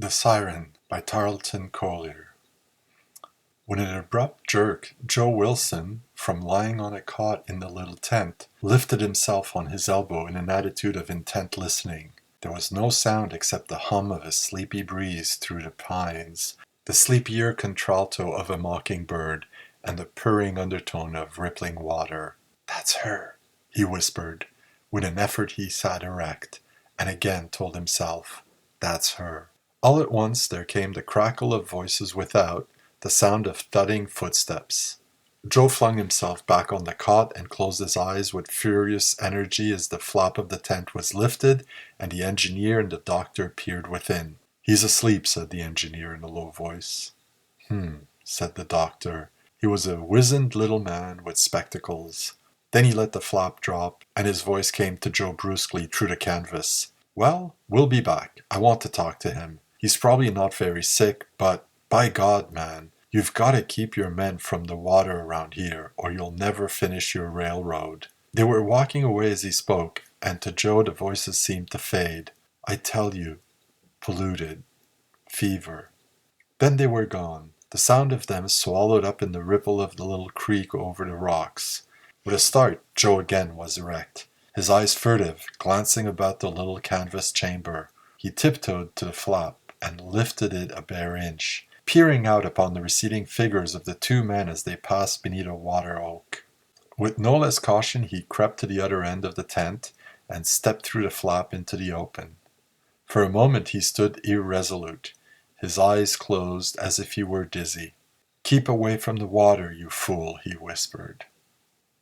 The Siren by Tarleton Collier. With an abrupt jerk, Joe Wilson, from lying on a cot in the little tent, lifted himself on his elbow in an attitude of intent listening. There was no sound except the hum of a sleepy breeze through the pines, the sleepier contralto of a mockingbird, and the purring undertone of rippling water. "That's her," he whispered. With an effort he sat erect, and again told himself, "That's her." All at once there came the crackle of voices without, the sound of thudding footsteps. Joe flung himself back on the cot and closed his eyes with furious energy as the flap of the tent was lifted and the engineer and the doctor peered within. "He's asleep," said the engineer in a low voice. Said the doctor. He was a wizened little man with spectacles. Then he let the flap drop, and his voice came to Joe brusquely through the canvas. "Well, we'll be back. I want to talk to him. He's probably not very sick, but, by God, man, you've got to keep your men from the water around here, or you'll never finish your railroad." They were walking away as he spoke, and to Joe the voices seemed to fade. "I tell you, polluted, fever." Then they were gone, the sound of them swallowed up in the ripple of the little creek over the rocks. With a start, Joe again was erect, his eyes furtive, glancing about the little canvas chamber. He tiptoed to the flap and lifted it a bare inch, peering out upon the receding figures of the two men as they passed beneath a water oak. With no less caution he crept to the other end of the tent and stepped through the flap into the open. For a moment he stood irresolute, his eyes closed as if he were dizzy. "Keep away from the water, you fool," he whispered.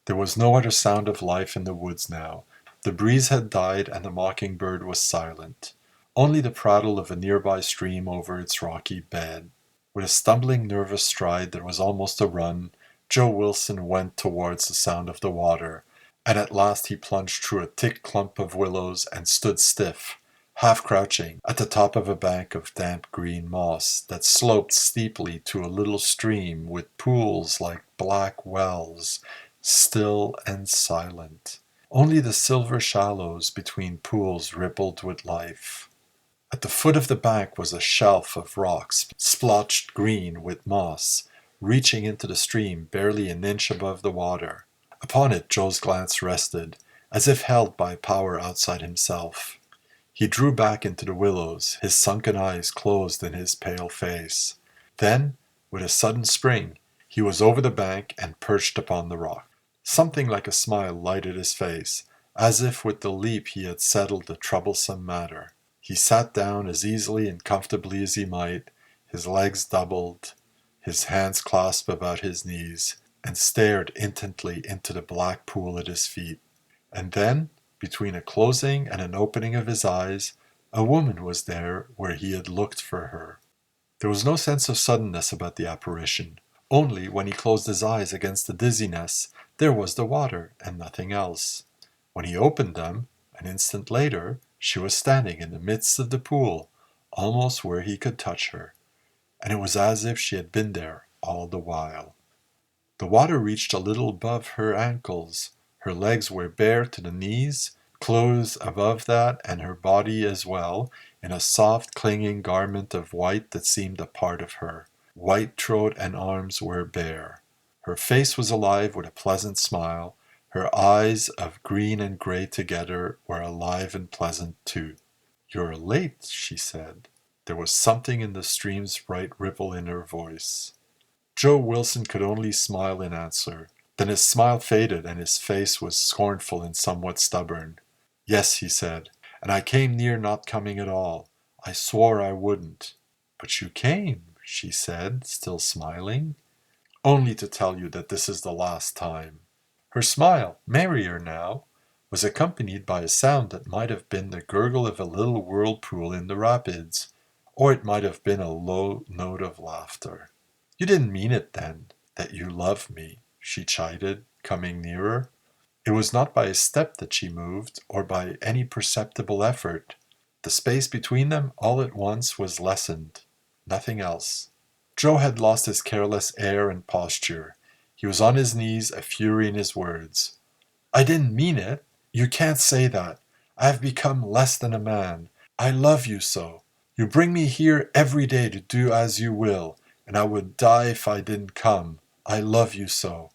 There was no other sound of life in the woods now. The breeze had died and the mockingbird was silent. Only the prattle of a nearby stream over its rocky bed. With a stumbling, nervous stride that was almost a run, Joe Wilson went towards the sound of the water, and at last he plunged through a thick clump of willows and stood stiff, half crouching, at the top of a bank of damp green moss that sloped steeply to a little stream with pools like black wells, still and silent. Only the silver shallows between pools rippled with life. At the foot of the bank was a shelf of rocks, splotched green with moss, reaching into the stream barely an inch above the water. Upon it Joe's glance rested, as if held by power outside himself. He drew back into the willows, his sunken eyes closed in his pale face. Then, with a sudden spring, he was over the bank and perched upon the rock. Something like a smile lighted his face, as if with the leap he had settled the troublesome matter. He sat down as easily and comfortably as he might, his legs doubled, his hands clasped about his knees, and stared intently into the black pool at his feet. And then, between a closing and an opening of his eyes, a woman was there where he had looked for her. There was no sense of suddenness about the apparition. Only, when he closed his eyes against the dizziness, there was the water and nothing else. When he opened them, an instant later, she was standing in the midst of the pool, almost where he could touch her, and it was as if she had been there all the while. The water reached a little above her ankles. Her legs were bare to the knees, clothes above that, and her body as well, in a soft clinging garment of white that seemed a part of her. White throat and arms were bare. Her face was alive with a pleasant smile. Her eyes, of green and gray together, were alive and pleasant too. "You're late," she said. There was something in the stream's bright ripple in her voice. Joe Wilson could only smile in answer. Then his smile faded and his face was scornful and somewhat stubborn. "Yes," he said, "and I came near not coming at all. I swore I wouldn't." "But you came," she said, still smiling. "Only to tell you that this is the last time." Her smile, merrier now, was accompanied by a sound that might have been the gurgle of a little whirlpool in the rapids, or it might have been a low note of laughter. "You didn't mean it, then, that you loved me," she chided, coming nearer. It was not by a step that she moved, or by any perceptible effort. The space between them all at once was lessened. Nothing else. Joe had lost his careless air and posture. He was on his knees, a fury in his words. "I didn't mean it. You can't say that. I have become less than a man. I love you so. You bring me here every day to do as you will, and I would die if I didn't come. I love you so.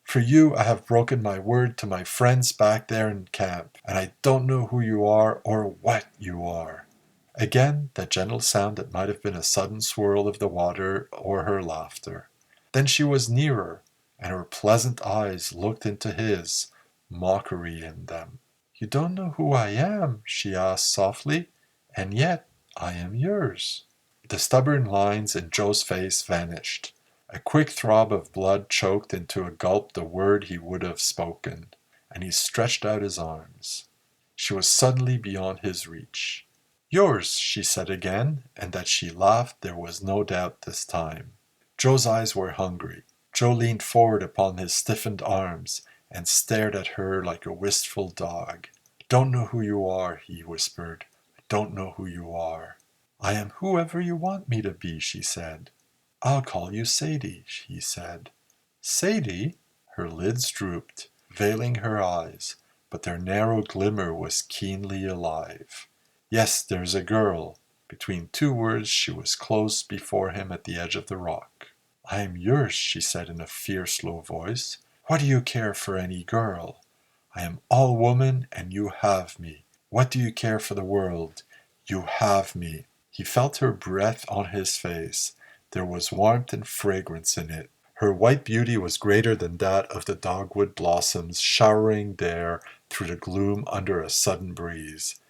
For you, I have broken my word to my friends back there in camp, and I don't know who you are or what you are." Again, that gentle sound that might have been a sudden swirl of the water or her laughter. Then she was nearer, and her pleasant eyes looked into his, mockery in them. "You don't know who I am?" she asked softly, "and yet I am yours." The stubborn lines in Joe's face vanished. A quick throb of blood choked into a gulp the word he would have spoken, and he stretched out his arms. She was suddenly beyond his reach. "Yours," she said again, and that she laughed there was no doubt this time. Joe's eyes were hungry. Joe leaned forward upon his stiffened arms and stared at her like a wistful dog. "I don't know who you are," he whispered. "I don't know who you are." "I am whoever you want me to be," she said. "I'll call you Sadie," he said. "Sadie?" Her lids drooped, veiling her eyes, but their narrow glimmer was keenly alive. "Yes, there's a girl." Between two words she was close before him at the edge of the rock. "I am yours," she said in a fierce low voice. "What do you care for any girl? I am all woman, and you have me. What do you care for the world? You have me." He felt her breath on his face. There was warmth and fragrance in it. Her white beauty was greater than that of the dogwood blossoms showering there through the gloom under a sudden breeze.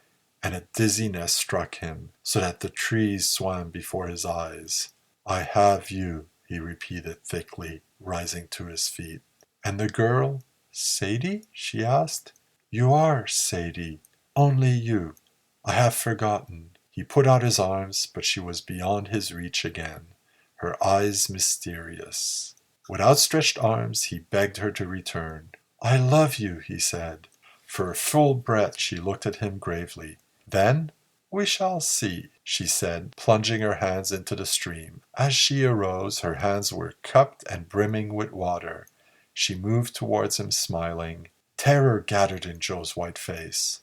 And a dizziness struck him, so that the trees swam before his eyes. "I have you," he repeated thickly, rising to his feet. "And the girl, Sadie?" she asked. "You are Sadie. Only you. I have forgotten." He put out his arms, but she was beyond his reach again, her eyes mysterious. With outstretched arms he begged her to return. "I love you," he said. For a full breath she looked at him gravely. Then, "We shall see," she said, plunging her hands into the stream. As she arose, her hands were cupped and brimming with water. She moved towards him smiling. Terror gathered in Joe's white face.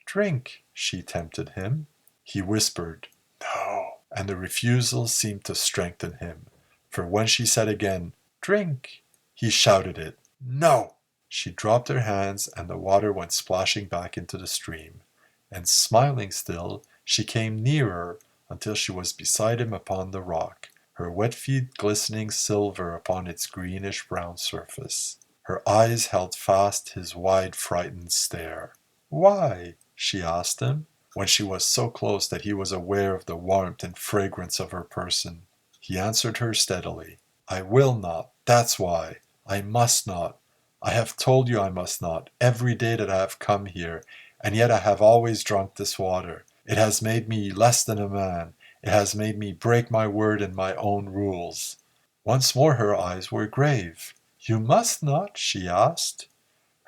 "Drink," she tempted him. He whispered, "No," and the refusal seemed to strengthen him, for when she said again, "Drink," he shouted it, "No!" She dropped her hands, and the water went splashing back into the stream. And smiling still, she came nearer until she was beside him upon the rock, her wet feet glistening silver upon its greenish-brown surface. Her eyes held fast his wide, frightened stare. "Why?" she asked him, when she was so close that he was aware of the warmth and fragrance of her person. He answered her steadily. "I will not, that's why. I must not. I have told you I must not, every day that I have come here, and yet I have always drunk this water. It has made me less than a man. It has made me break my word and my own rules." Once more her eyes were grave. "You must not?" she asked.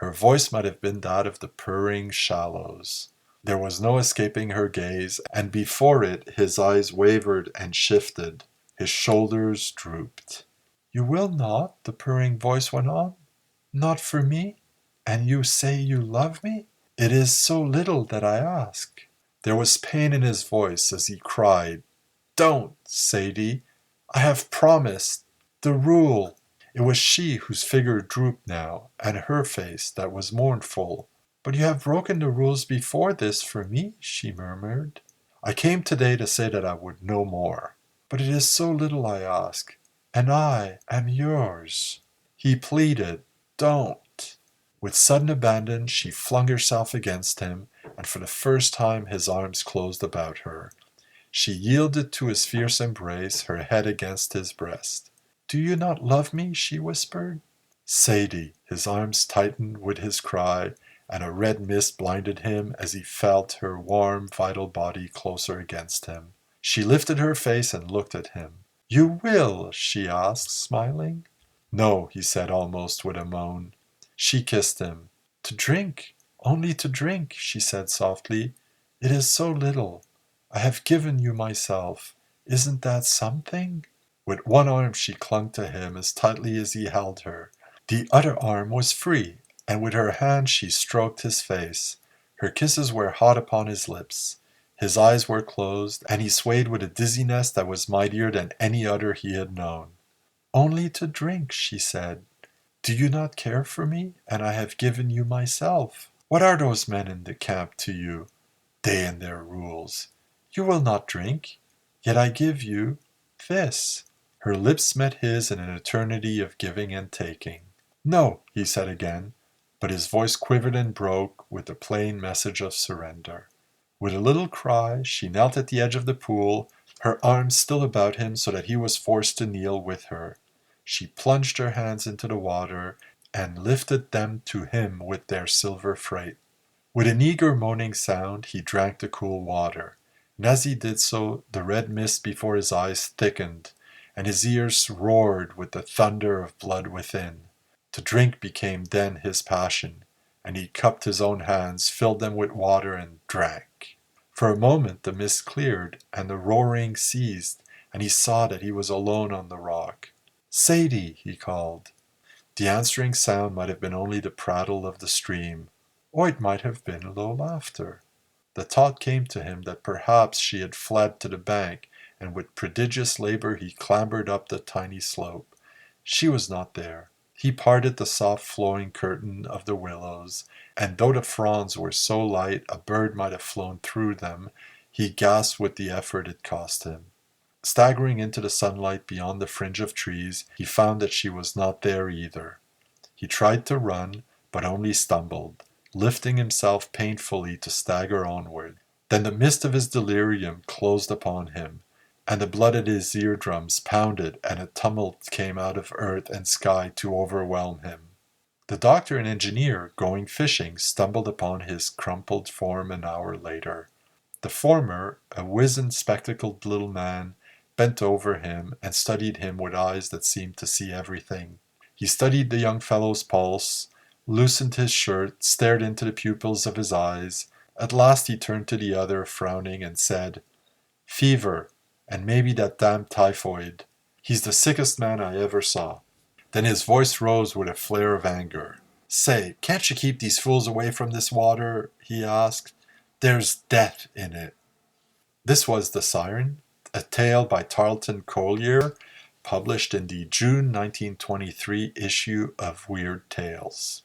Her voice might have been that of the purring shallows. There was no escaping her gaze, and before it his eyes wavered and shifted. His shoulders drooped. "You will not?" the purring voice went on. "Not for me? And you say you love me? It is so little that I ask." There was pain in his voice as he cried, "Don't, Sadie. I have promised. The rule." It was she whose figure drooped now, and her face that was mournful. "But you have broken the rules before this for me," she murmured. "I came today to say that I would no more. But it is so little I ask, and I am yours." He pleaded, "Don't." With sudden abandon she flung herself against him, and for the first time his arms closed about her. She yielded to his fierce embrace, her head against his breast. "Do you not love me?" she whispered. "Sadie!" His arms tightened with his cry, and a red mist blinded him as he felt her warm, vital body closer against him. She lifted her face and looked at him. "You will?" she asked, smiling. "No," he said almost with a moan. She kissed him. "To drink, only to drink," she said softly. "It is so little. I have given you myself. Isn't that something?" With one arm she clung to him as tightly as he held her. The other arm was free, and with her hand she stroked his face. Her kisses were hot upon his lips. His eyes were closed, and he swayed with a dizziness that was mightier than any other he had known. "Only to drink," she said. "Do you not care for me? And I have given you myself. What are those men in the camp to you? They and their rules. You will not drink, yet I give you this." Her lips met his in an eternity of giving and taking. "No," he said again, but his voice quivered and broke with the plain message of surrender. With a little cry, she knelt at the edge of the pool, her arms still about him so that he was forced to kneel with her. She plunged her hands into the water and lifted them to him with their silver freight. With an eager moaning sound, he drank the cool water, and as he did so, the red mist before his eyes thickened, and his ears roared with the thunder of blood within. To drink became then his passion, and he cupped his own hands, filled them with water, and drank. For a moment the mist cleared, and the roaring ceased, and he saw that he was alone on the rock. "Sadie!" he called. The answering sound might have been only the prattle of the stream, or it might have been low laughter. The thought came to him that perhaps she had fled to the bank, and with prodigious labor he clambered up the tiny slope. She was not there. He parted the soft flowing curtain of the willows, and though the fronds were so light a bird might have flown through them, he gasped with the effort it cost him. Staggering into the sunlight beyond the fringe of trees, he found that she was not there either. He tried to run, but only stumbled, lifting himself painfully to stagger onward. Then the mist of his delirium closed upon him, and the blood at his eardrums pounded, and a tumult came out of earth and sky to overwhelm him. The doctor and engineer, going fishing, stumbled upon his crumpled form an hour later. The former, a wizened, spectacled little man, bent over him and studied him with eyes that seemed to see everything. He studied the young fellow's pulse, loosened his shirt, stared into the pupils of his eyes. At last he turned to the other, frowning, and said, "Fever, and maybe that damned typhoid. He's the sickest man I ever saw." Then his voice rose with a flare of anger. "Say, can't you keep these fools away from this water?" he asked. "There's death in it." This was The Siren, a tale by Tarleton Collier, published in the June 1923 issue of Weird Tales.